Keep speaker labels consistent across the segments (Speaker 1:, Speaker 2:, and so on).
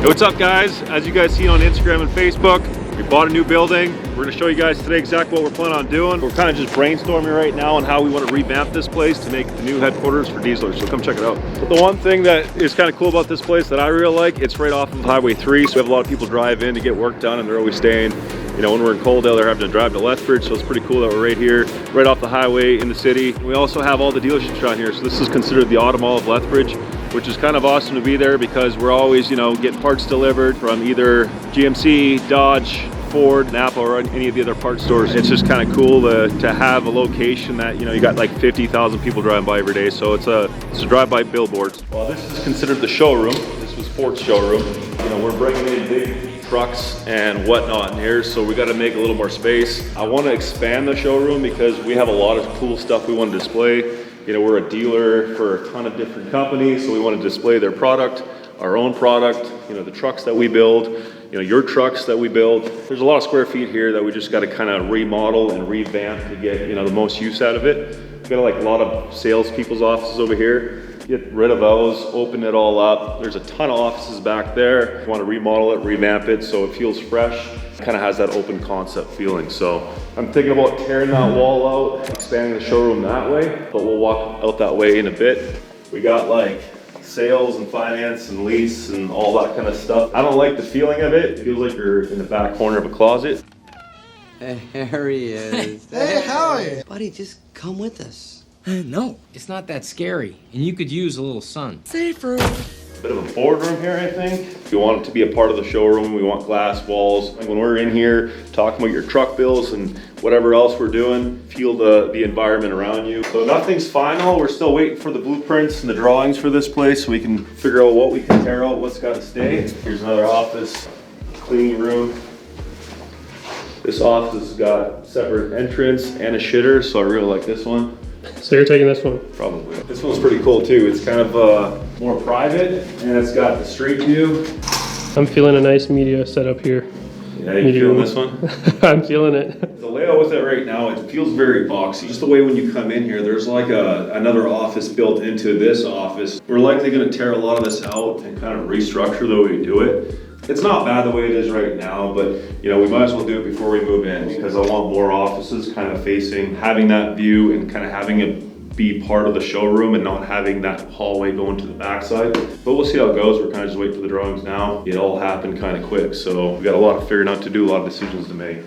Speaker 1: Hey, what's up guys? As you guys see on Instagram and Facebook, we bought a new building. We're gonna show you guys today exactly what we're planning on doing. We're kind of just brainstorming right now on how we want to revamp this place to make the new headquarters for Dieselr, so come check it out. But the one thing that is kind of cool about this place that I really like, it's right off of Highway 3, so we have a lot of people drive in to get work done and they're always staying. You know, when we're in Coaldale, they're having to drive to Lethbridge, so it's pretty cool that we're right here, right off the highway in the city. We also have all the dealerships around here, so this is considered the Auto Mall of Lethbridge, which is kind of awesome to be there because we're always, you know, getting parts delivered from either GMC, Dodge, Ford, Napa, or any of the other parts stores. It's just kind of cool to have a location that, you know, you got like 50,000 people driving by every day, so it's a drive-by billboards. Well, this is considered the showroom. This was Ford's showroom. You know, we're bringing in big trucks and whatnot in here, so we got to make a little more space. I want to expand the showroom because we have a lot of cool stuff we want to display. You know, we're a dealer for a ton of different companies, so we want to display their product, our own product, you know, the trucks that we build, you know, your trucks that we build. There's a lot of square feet here that we just got to kind of remodel and revamp to get, you know, the most use out of it. We've got like a lot of salespeople's offices over here. Get rid of those, open it all up. There's a ton of offices back there. You want to remodel it, revamp it so it feels fresh. Kind of has that open concept feeling. So I'm thinking about tearing that wall out, expanding the showroom that way, but we'll walk out that way in a bit. We got like sales and finance and lease and all that kind of stuff. I don't like the feeling of it. It feels like you're in the back corner of a closet.
Speaker 2: Hey, there he is.
Speaker 3: Hey, how are you?
Speaker 2: Buddy, just come with us.
Speaker 4: No, it's not that scary, and you could use a little sun.
Speaker 2: Safe room.
Speaker 1: Bit of a boardroom here, I think. We want it to be a part of the showroom. We want glass walls. Like when we're in here talking about your truck bills and whatever else we're doing, feel the environment around you. So nothing's final. We're still waiting for the blueprints and the drawings for this place so we can figure out what we can tear out, what's got to stay. Here's another office, cleaning room. This office has got separate entrance and a shitter, so I really like this one.
Speaker 3: So you're taking this one?
Speaker 1: Probably. This one's pretty cool too. It's kind of more private and it's got the street view.
Speaker 3: I'm feeling a nice media setup here.
Speaker 1: Yeah, you feeling this one?
Speaker 3: I'm feeling it.
Speaker 1: The layout with it right now, it feels very boxy. Just the way when you come in here, there's like another office built into this office. We're likely gonna tear a lot of this out and kind of restructure the way we do it. It's not bad the way it is right now, but you know, we might as well do it before we move in because I want more offices kind of facing, having that view and kind of having it be part of the showroom and not having that hallway going to the backside. But we'll see how it goes. We're kind of just waiting for the drawings now. It all happened kind of quick, so we got a lot of figuring out to do, a lot of decisions to make.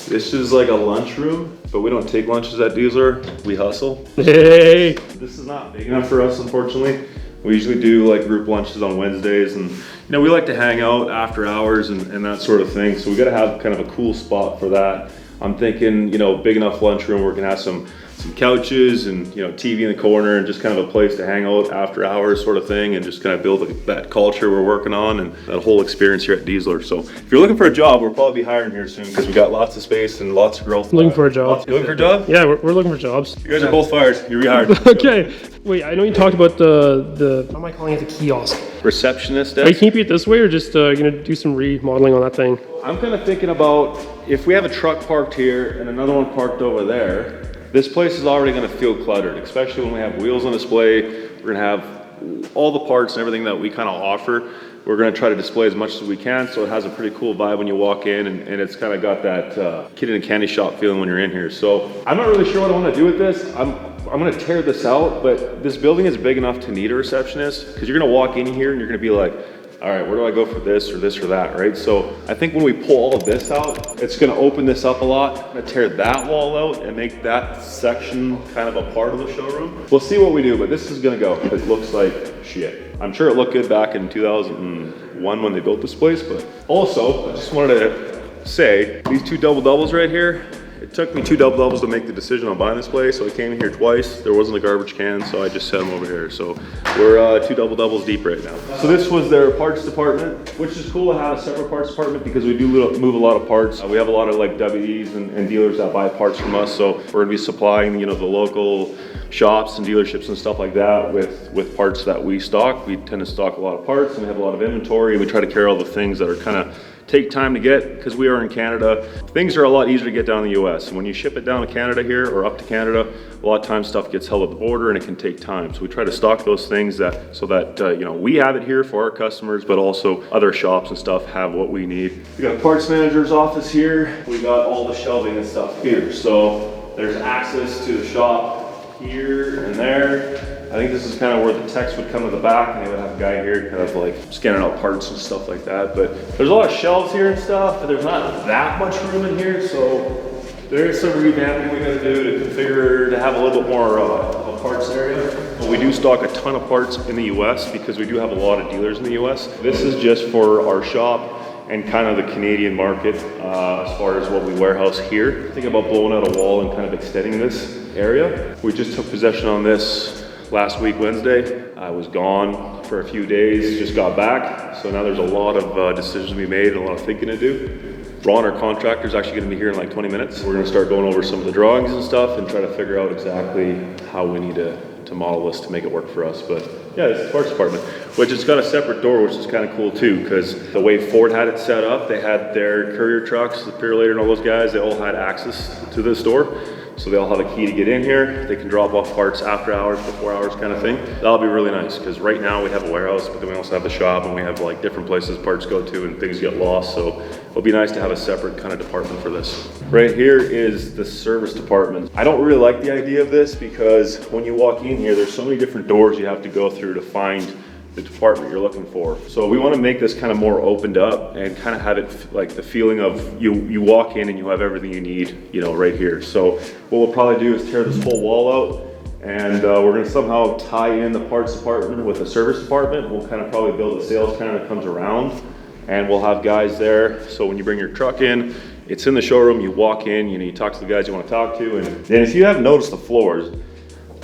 Speaker 1: This is like a lunchroom, but we don't take lunches at Dieselr. We hustle.
Speaker 3: Hey!
Speaker 1: This is not big enough for us, unfortunately. We usually do like group lunches on Wednesdays, and you know, we like to hang out after hours and that sort of thing. So we got to have kind of a cool spot for that. I'm thinking, you know, big enough lunchroom where we can have some couches and, you know, TV in the corner and just kind of a place to hang out after hours sort of thing and just kind of build that culture we're working on and that whole experience here at Dieselr. So if you're looking for a job, we'll probably be hiring here soon because we got lots of space and lots of growth.
Speaker 3: Looking for a job.
Speaker 1: You looking for a job?
Speaker 3: Yeah, we're looking for jobs.
Speaker 1: You guys are both fired. You're rehired.
Speaker 3: Okay. Wait, I know you talked about the what am I calling it, the kiosk?
Speaker 1: Receptionist
Speaker 3: Are
Speaker 1: desk?
Speaker 3: you keeping it this way or just gonna do some remodeling on that thing?
Speaker 1: I'm kind of thinking about if we have a truck parked here and another one parked over there, this place is already going to feel cluttered, especially when we have wheels on display. We're going to have all the parts and everything that we kind of offer. We're going to try to display as much as we can, so it has a pretty cool vibe when you walk in, and it's kind of got that kid in a candy shop feeling when you're in here. So I'm not really sure what I want to do with this. I'm going to tear this out, but this building is big enough to need a receptionist because you're going to walk in here and you're going to be like, all right, where do I go for this or that, right? So I think when we pull all of this out, it's gonna open this up a lot. I'm gonna tear that wall out and make that section kind of a part of the showroom. We'll see what we do, but this is gonna go. It looks like shit. I'm sure it looked good back in 2001 when they built this place, but also, I just wanted to say, these two double doubles right here, it took me 2 double doubles to make the decision on buying this place, so I came in here twice. There wasn't a garbage can, so I just set them over here. So we're 2 double doubles deep right now. So this was their parts department, which is cool to have a separate parts department because we do move a lot of parts. We have a lot of like WEs and dealers that buy parts from us, so we're gonna be supplying, you know, the local shops and dealerships and stuff like that with parts that we stock. We tend to stock a lot of parts and we have a lot of inventory. We try to carry all the things that are kind of take time to get, because we are in Canada. Things are a lot easier to get down in the US. And when you ship it down to Canada here or up to Canada, a lot of times stuff gets held at the border and it can take time. So we try to stock those things so that you know, we have it here for our customers, but also other shops and stuff have what we need. We got a parts manager's office here. We got all the shelving and stuff here. So there's access to the shop here and there. I think this is kind of where the techs would come to the back and they would have a guy here kind of like scanning out parts and stuff like that. But there's a lot of shelves here and stuff, but there's not that much room in here. So there is some revamping we gotta do to configure to have a little bit more of a parts area. But we do stock a ton of parts in the US because we do have a lot of dealers in the US. This is just for our shop and kind of the Canadian market as far as what we warehouse here. Thinking about blowing out a wall and kind of extending this area. We just took possession on this last week, Wednesday. I was gone for a few days, just got back. So now there's a lot of decisions to be made and a lot of thinking to do. Ron, our contractor, is actually gonna be here in like 20 minutes. We're gonna start going over some of the drawings and stuff and try to figure out exactly how we need to model this to make it work for us. But yeah, it's the parts department, which has got a separate door, which is kind of cool too, because the way Ford had it set up, they had their courier trucks, the Purelator and all those guys, they all had access to this door. So they all have a key to get in here. They can drop off parts after hours, before hours kind of thing. That'll be really nice because right now we have a warehouse, but then we also have the shop and we have like different places parts go to and things get lost. So it'll be nice to have a separate kind of department for this. Right here is the service department. I don't really like the idea of this because when you walk in here, there's so many different doors you have to go through to find the department you're looking for. So we want to make this kind of more opened up and kind of have it like the feeling of you walk in and you have everything you need, you know, right here. So what we'll probably do is tear this whole wall out and we're going to somehow tie in the parts department with the service department. We'll kind of probably build a sales counter that comes around and we'll have guys there. So when you bring your truck in, it's in the showroom, you walk in, you know, you talk to the guys you want to talk to. And if you haven't noticed the floors,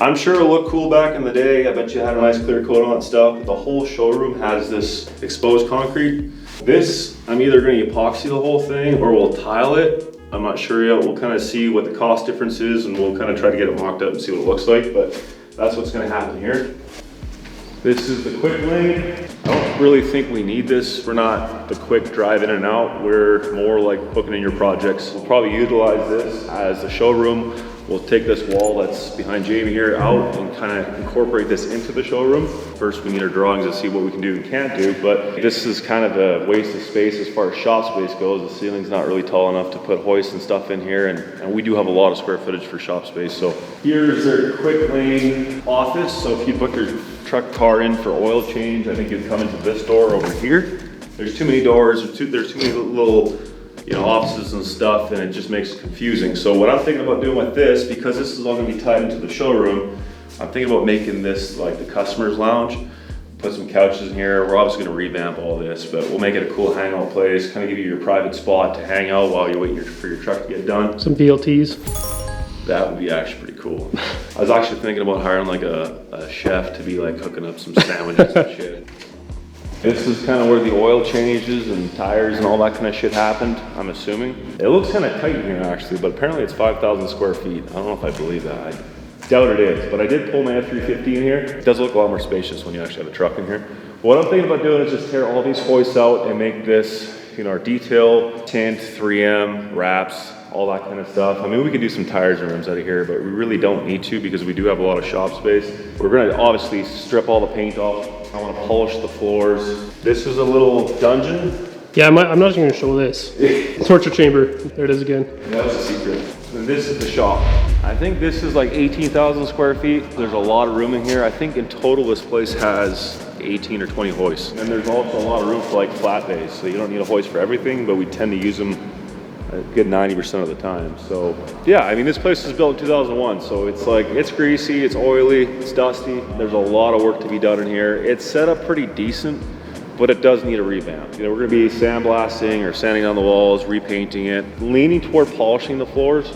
Speaker 1: I'm sure it'll look cool back in the day. I bet you had a nice clear coat on and stuff. But the whole showroom has this exposed concrete. This, I'm either gonna epoxy the whole thing or we'll tile it. I'm not sure yet. We'll kind of see what the cost difference is and we'll kind of try to get it mocked up and see what it looks like. But that's what's gonna happen here. This is the quick lane. I don't really think we need this. We're not the quick drive in and out. We're more like booking in your projects. We'll probably utilize this as a showroom. We'll take this wall that's behind Jamie here out and kind of incorporate this into the showroom. First, we need our drawings to see what we can do and can't do, but this is kind of a waste of space as far as shop space goes. The ceiling's not really tall enough to put hoists and stuff in here, and we do have a lot of square footage for shop space. So here's their quick lane office. So if you book your truck car in for oil change, I think you'd come into this door over here. There's too many doors, there's too many little, you know, offices and stuff, and it just makes it confusing. So what I'm thinking about doing with this, because this is all gonna be tied into the showroom, I'm thinking about making this like the customer's lounge. Put some couches in here. We're obviously gonna revamp all this, but we'll make it a cool hangout place, kind of give you your private spot to hang out while you wait for your truck to get done.
Speaker 3: Some BLTs.
Speaker 1: That would be actually pretty cool. I was actually thinking about hiring like a chef to be like cooking up some sandwiches and shit. This is kind of where the oil changes and tires and all that kind of shit happened, I'm assuming. It looks kind of tight in here actually, but apparently it's 5,000 square feet. I don't know if I believe that. I doubt it is, but I did pull my F350 in here. It does look a lot more spacious when you actually have a truck in here. What I'm thinking about doing is just tear all these hoists out and make this, you know, our detail, tint, 3M, wraps, all that kind of stuff. I mean, we could do some tires and rims out of here, but we really don't need to because we do have a lot of shop space. We're gonna obviously strip all the paint off. I want to polish the floors. This is a little dungeon.
Speaker 3: Yeah, I'm not even gonna show this. Torture chamber. There it is again.
Speaker 1: That was a secret. And this is the shop. I think this is like 18,000 square feet. There's a lot of room in here. I think in total this place has 18 or 20 hoists. And there's also a lot of room for like flat bays. So you don't need a hoist for everything, but we tend to use them a good 90% of the time. So yeah, I mean, this place was built in 2001. So it's like, it's greasy, it's oily, it's dusty. There's a lot of work to be done in here. It's set up pretty decent, but it does need a revamp. You know, we're gonna be sandblasting or sanding down the walls, repainting it, leaning toward polishing the floors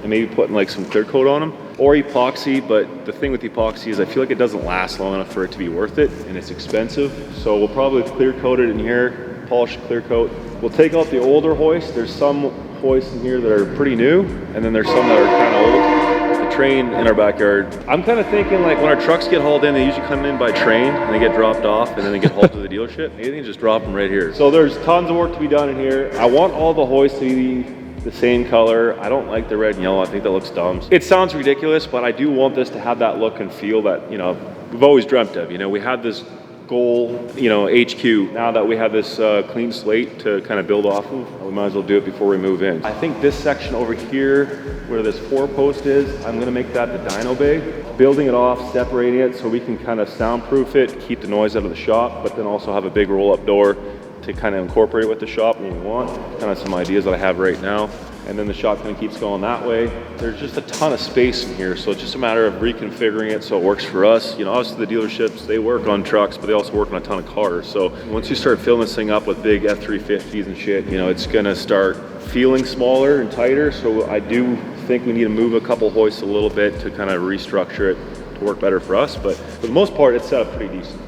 Speaker 1: and maybe putting like some clear coat on them or epoxy. But the thing with epoxy is I feel like it doesn't last long enough for it to be worth it, and it's expensive. So we'll probably clear coat it in here, polish the clear coat. We'll take out the older hoists. There's some hoists in here that are pretty new, and then there's some that are kind of old. The train in our backyard. I'm kind of thinking like when our trucks get hauled in, they usually come in by train and they get dropped off and then they get hauled to the dealership. Maybe they can just drop them right here. So there's tons of work to be done in here. I want all the hoists to be the same color. I don't like the red and yellow. I think that looks dumb. It sounds ridiculous, but I do want this to have that look and feel that, you know, we've always dreamt of. You know, we had this goal, you know, HQ. Now that we have this clean slate to kind of build off of, we might as well do it before we move in. I think this section over here, where this 4-post is, I'm gonna make that the dyno bay. Building it off, separating it so we can kind of soundproof it, keep the noise out of the shop, but then also have a big roll-up door to kind of incorporate with the shop when we want. Kind of some ideas that I have right now. And then the shop kind of keeps going that way. There's just a ton of space in here, so it's just a matter of reconfiguring it so it works for us. You know, obviously the dealerships, they work on trucks, but they also work on a ton of cars. So once you start filling this thing up with big F350s and shit, you know, it's gonna start feeling smaller and tighter. So I do think we need to move a couple hoists a little bit to kind of restructure it to work better for us. But for the most part, it's set up pretty decent.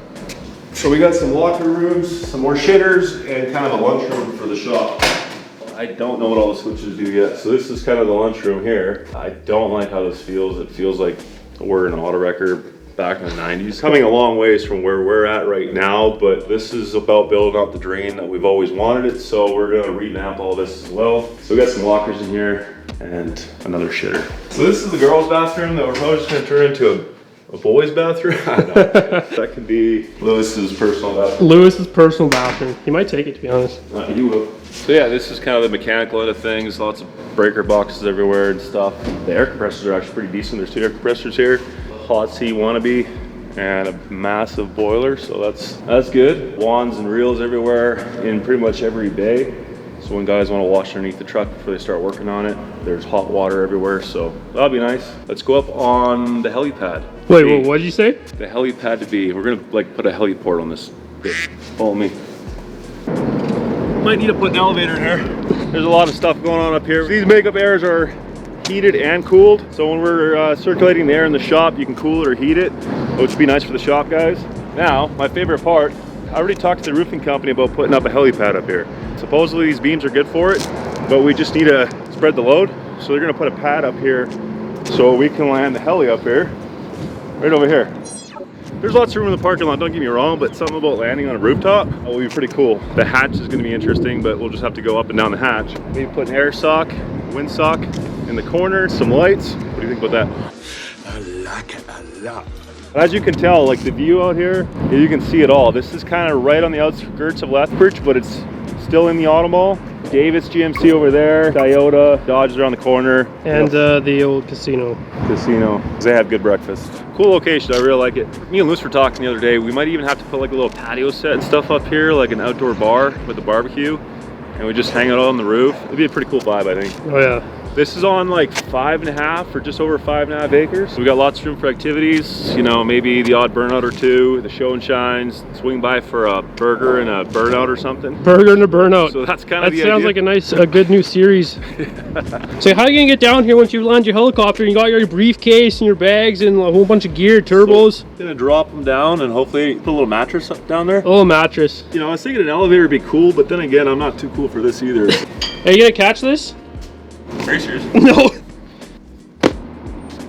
Speaker 1: So we got some locker rooms, some more shitters, and kind of a lunchroom for the shop. I don't know what all the switches do yet. So this is kind of the lunchroom here. I don't like how this feels. It feels like we're in an auto wrecker back in the 90s. Coming a long ways from where we're at right now, but this is about building out the drain that we've always wanted it. So we're gonna revamp all this as well. So we got some lockers in here and another shitter. So this is the girls' bathroom that we're probably just gonna turn into a boys' bathroom? I don't know. That could be Lewis's personal bathroom.
Speaker 3: Lewis's personal bathroom. He might take it, to be honest.
Speaker 1: He will. So yeah, this is kind of the mechanical end of things. Lots of breaker boxes everywhere and stuff. The air compressors are actually pretty decent. There's 2 air compressors here. Hot seat wannabe and a massive boiler, so that's good. Wands and reels everywhere in pretty much every bay. So when guys want to wash underneath the truck before they start working on it, there's hot water everywhere, so that'll be nice. Let's go up on the helipad.
Speaker 3: Wait, what did you say?
Speaker 1: The helipad to be. We're gonna like put a heliport on this bitch. Follow me. Might need to put an elevator in there. There's a lot of stuff going on up here. These makeup airs are heated and cooled. So when we're circulating the air in the shop, you can cool it or heat it, which would be nice for the shop guys. Now, my favorite part, I already talked to the roofing company about putting up a helipad up here. Supposedly these beams are good for it, but we just need to spread the load. So they're gonna put a pad up here so we can land the heli up here, right over here. There's lots of room in the parking lot, don't get me wrong, but something about landing on a rooftop will be pretty cool. The hatch is gonna be interesting, but we'll just have to go up and down the hatch. Maybe put an air sock, wind sock in the corner, some lights. What do you think about that?
Speaker 5: I like it a lot.
Speaker 1: As you can tell, like the view out here, you can see it all. This is kind of right on the outskirts of Lethbridge, but it's still in the auto mall. Davis GMC over there, Toyota, Dodge is around the corner.
Speaker 3: And the old casino.
Speaker 1: They have good breakfast. Cool location, I really like it. Me and Luce were talking the other day, we might even have to put like a little patio set and stuff up here, like an outdoor bar with a barbecue, and we just hang out on the roof. It'd be a pretty cool vibe, I think.
Speaker 3: Oh yeah.
Speaker 1: This is on like 5.5 or just over 5.5 acres. So we got lots of room for activities, you know, maybe the odd burnout or two, the show and shines, swing by for a burger and a burnout or something.
Speaker 3: Burger and a burnout.
Speaker 1: So that's kind of the
Speaker 3: idea. That sounds like a good new series. So how are you gonna get down here once you land your helicopter and you got your briefcase and your bags and a whole bunch of gear, turbos?
Speaker 1: So gonna drop them down and hopefully put a little mattress up down there.
Speaker 3: A little mattress.
Speaker 1: You know, I was thinking an elevator would be cool, but then again, I'm not too cool for this either.
Speaker 3: Are you gonna catch this?
Speaker 1: Are you serious?
Speaker 3: No.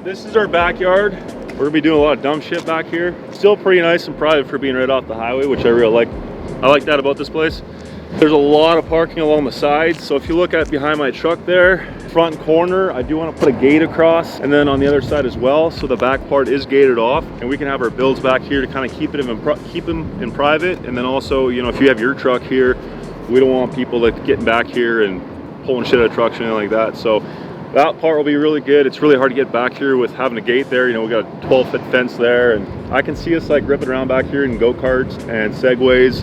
Speaker 1: This is our backyard. We're gonna be doing a lot of dumb shit back here. Still pretty nice and private for being right off the highway, which I really like. I like that about this place. There's a lot of parking along the sides. So if you look at behind my truck there, front corner, I do want to put a gate across, and then on the other side as well. So the back part is gated off, and we can have our builds back here to kind of keep them in private. And then also, you know, if you have your truck here, we don't want people like getting back here and pulling shit out of trucks or anything like that. So that part will be really good. It's really hard to get back here with having a gate there. You know, we got a 12-foot fence there, and I can see us like ripping around back here in go-karts and segways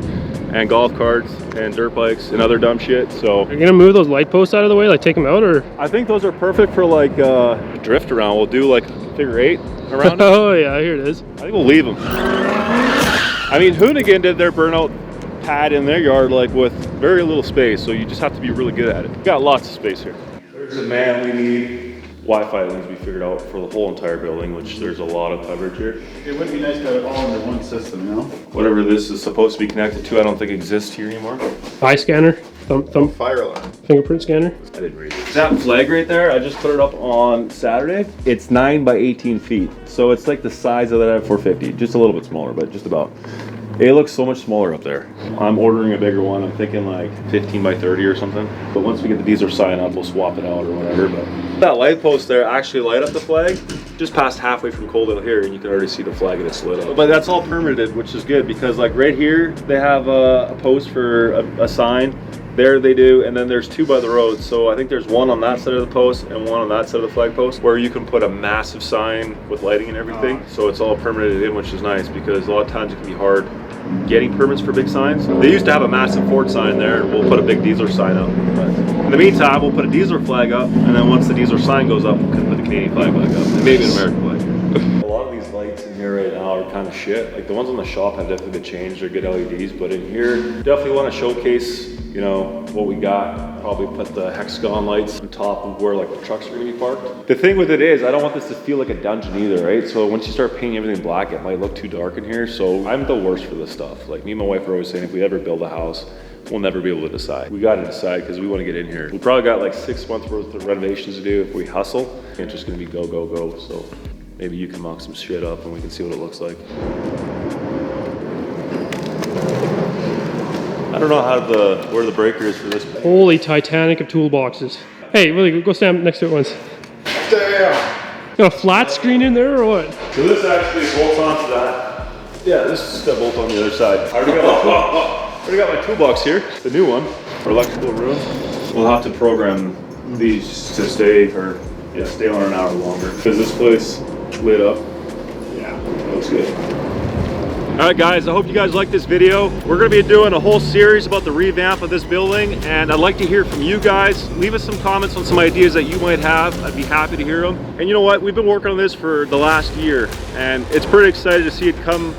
Speaker 1: and golf carts and dirt bikes and other dumb shit. So
Speaker 3: are you gonna move those light posts out of the way, like take them out, or?
Speaker 1: I think those are perfect for like drift around. We'll do like figure 8 around it.
Speaker 3: Oh yeah, here it is.
Speaker 1: I think we'll leave them. I mean, Hoonigan did their burnout pad in their yard like with very little space, so you just have to be really good at it. We got lots of space here. There's a man we need. Wi-Fi needs to be figured out for the whole entire building, which there's a lot of coverage here.
Speaker 5: It would be nice to have it all under one system, you know?
Speaker 1: Whatever this is supposed to be connected to, I don't think exists here anymore.
Speaker 3: Eye scanner.
Speaker 5: Fire alarm.
Speaker 3: Fingerprint scanner.
Speaker 1: I didn't read it. That flag right there, I just put it up on Saturday. It's 9 by 18 feet. So it's like the size of that F450, just a little bit smaller, but just about. It looks so much smaller up there. I'm ordering a bigger one. I'm thinking like 15 by 30 or something. But once we get the Dieselr sign up, we'll swap it out or whatever. But that light post there actually light up the flag. Just past halfway from Coldale here, and you can already see the flag and it's lit up. But that's all permitted, which is good because like right here, they have a post for a sign. There they do, and then there's 2 by the road. So I think there's one on that side of the post and one on that side of the flag post where you can put a massive sign with lighting and everything. So it's all permitted in, which is nice because a lot of times it can be hard getting permits for big signs. They used to have a massive Ford sign there, and we'll put a big Dieselr sign up. But in the meantime, we'll put a Dieselr flag up, and then once the Dieselr sign goes up, we can put the Canadian flag back up, and maybe an American flag. A lot of these lights in here right now are kind of shit. Like the ones on the shop have definitely been changed. They're good LEDs, but in here, definitely want to showcase, you know, what we got. Probably put the hexagon lights on top of where like the trucks are gonna be parked. The thing with it is, I don't want this to feel like a dungeon either, right? So once you start painting everything black, it might look too dark in here. So I'm the worst for this stuff. Like me and my wife are always saying, if we ever build a house, we'll never be able to decide. We gotta decide because we wanna get in here. We probably got like 6 months worth of renovations to do if we hustle. It's just gonna be go, go, go. So maybe you can mock some shit up and we can see what it looks like. I don't know where the breaker is for this.
Speaker 3: Holy Titanic of toolboxes. Hey, really, go stand next to it once.
Speaker 5: Damn.
Speaker 3: Got a flat screen in there or what?
Speaker 1: So this actually bolts onto that. Yeah, this is got a bolt on the other side. I already got my toolbox here, the new one, for electrical room. We'll have to program these to stay on an hour longer. Because this place lit up. Yeah, it looks good. All right guys, I hope you guys like this video. We're gonna be doing a whole series about the revamp of this building, and I'd like to hear from you guys. Leave us some comments on some ideas that you might have. I'd be happy to hear them. And you know what? We've been working on this for the last year, and it's pretty excited to see it come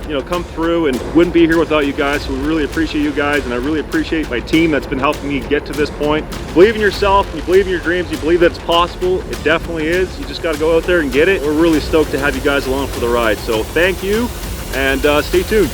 Speaker 1: through, and wouldn't be here without you guys. So we really appreciate you guys, and I really appreciate my team that's been helping me get to this point. Believe in yourself, you believe in your dreams, you believe that it's possible. It definitely is. You just gotta go out there and get it. We're really stoked to have you guys along for the ride. So thank you. And stay tuned.